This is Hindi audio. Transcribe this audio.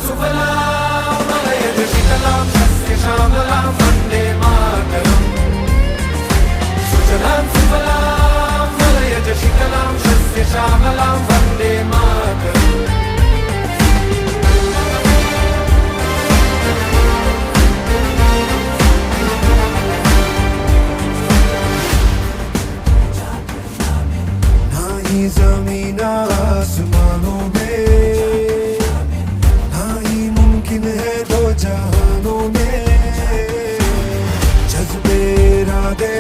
सुफलां मलयज शीतलां सस्य श्यामलां वन्दे मातरम् सुजलां सुफलां मलयज शीतलां सस्य श्यामलां वन्दे मातरम् ज़मीन आसमानों में ना ही मुमकिन है दो जहानों में जज्बे इरादे